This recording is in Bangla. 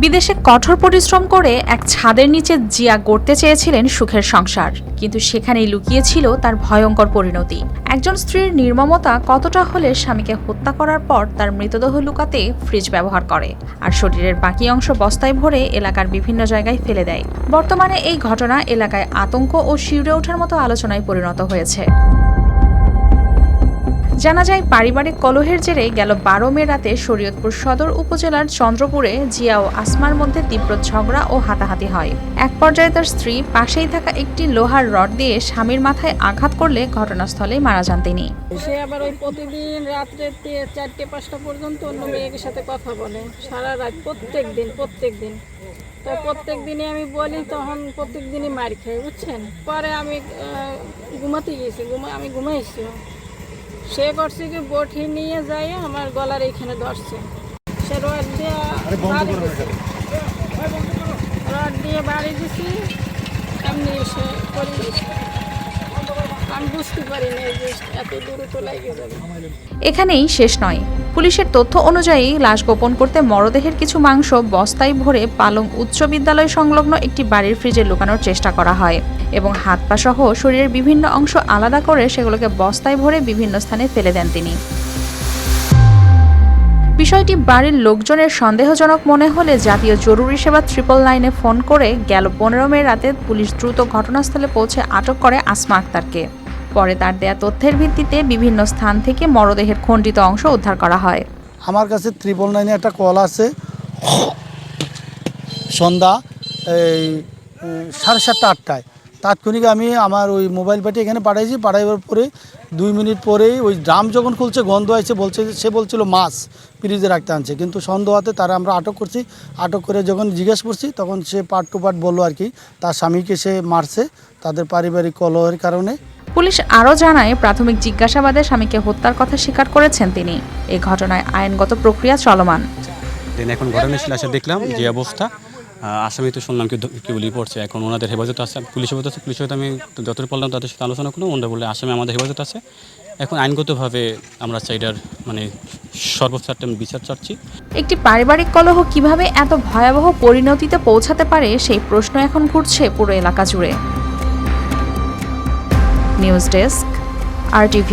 বিদেশে কঠোর পরিশ্রম করে এক ছাদের নিচে জিয়া গড়তে চেয়েছিলেন সুখের সংসার, কিন্তু সেখানেই লুকিয়েছিল তার ভয়ঙ্কর পরিণতি। একজন স্ত্রীর নির্মমতা কতটা হলে স্বামীকে হত্যা করার পর তার মৃতদেহ লুকাতে ফ্রিজ ব্যবহার করে আর শরীরের বাকি অংশ বস্তায় ভরে এলাকার বিভিন্ন জায়গায় ফেলে দেয়। বর্তমানে এই ঘটনা এলাকায় আতঙ্ক ও শিউরে ওঠার মতো আলোচনায় পরিণত হয়েছে। জানা যায়, পারিবারিক কলহের জেরে গেল 12 মে রাতে শরীয়তপুর সদর উপজেলার চন্দ্রপুরে জিয়া ও আসমার মধ্যে তীব্র ঝগড়া ও হাতাহাতি হয়। এক পর্যায়ে তার স্ত্রী পাশেই থাকা একটি লোহার রড দিয়ে স্বামীর মাথায় আঘাত করলে ঘটনাস্থলেই মারা যান তিনি। সে আবার ওই প্রতিদিন রাত্রে 4-5টা পর্যন্ত অন্য মেয়ের সাথে কথা বলে, সারা রাত প্রত্যেক দিন। তো প্রত্যেক দিনই আমি বলি, তখন প্রত্যেক দিনই মার খাই, বুঝছেন। পরে আমি ঘুমাতে গেছি, আমি ঘুমাইছি। সে করছে কি বটি নিয়ে যাই আমার গলার এইখানে ধরছে। সে রড দিয়ে বাড়ি দিছি, এমনি সে করে দিয়েছে। আমি বুঝতে পারি না যে এত দ্রুত লাগে যাবে। এখানেই শেষ নয়। পুলিশের তথ্য অনুযায়ী লাশ গোপন করতে মরদেহের কিছু মাংস বস্তায় ভরে পালং উচ্চ বিদ্যালয় সংলগ্ন একটি বাড়ির ফ্রিজে লুকানোর চেষ্টা করা হয় এবং হাত পা সহ শরীরের বিভিন্ন অংশ আলাদা করে সেগুলোকে বস্তায় ভরে বিভিন্ন স্থানে ফেলে দেন তিনি। বিষয়টি বাড়ির লোকজনের সন্দেহজনক মনে হলে জাতীয় জরুরি সেবা 999-এ ফোন করে গেল 15 মে রাতে পুলিশ দ্রুত ঘটনাস্থলে পৌঁছে আটক করে আসমা আক্তারকে। পরে তার দেয়া তথ্যের ভিত্তিতে বিভিন্ন স্থান থেকে মরদেহের খণ্ডিত অংশ উদ্ধার করা হয়। আমার কাছে 999-এ একটা কল আছে সন্ধ্যা 7:30-8টায়। তাৎক্ষণিক আমি আমার ওই মোবাইল পাঠিয়ে এখানে পাঠাইবার পরে 2 মিনিট পরেই ওই ড্রাম যখন খুলছে গন্ধ আসছে, সে বলছিল মাছ ফ্রিজে রাখতে আনছে, কিন্তু সন্দেহ হতে তারা আমরা আটক করছি। আটক করে যখন জিজ্ঞেস করছি তখন সে পার্ট টু পার্ট বললো আর কি তার স্বামীকে সে মারছে তাদের পারিবারিক কলহের কারণে। পুলিশ আরও জানায়, প্রাথমিক জিজ্ঞাসাবাদে স্বামীকে হত্যার কথা স্বীকার করেছেন তিনি। এই ঘটনায় আইনগত প্রক্রিয়া চলমান। এখন ঘটনাস্থলে এসে দেখলাম যে অবস্থা, আসামি তো শুনলাম কি বলি পড়ছে, এখন ওনাদের হেফাজত আছে, পুলিশ হেফাজত আছে। পুলিশের আমি যতটুকু বললাম তাদের সাথে আলোচনা করলাম, ওনারা বললে আসামি আমাদের হেফাজত আছে। এখন আইনগতভাবে আমরা চাইডার সর্বোচ্চ একটা বিচার চাচ্ছি। একটি পারিবারিক কলহ কিভাবে এত ভয়াবহ পরিণতিতে পৌঁছাতে পারে সেই প্রশ্ন এখন ঘুরছে পুরো এলাকা জুড়ে। News desk, RTV।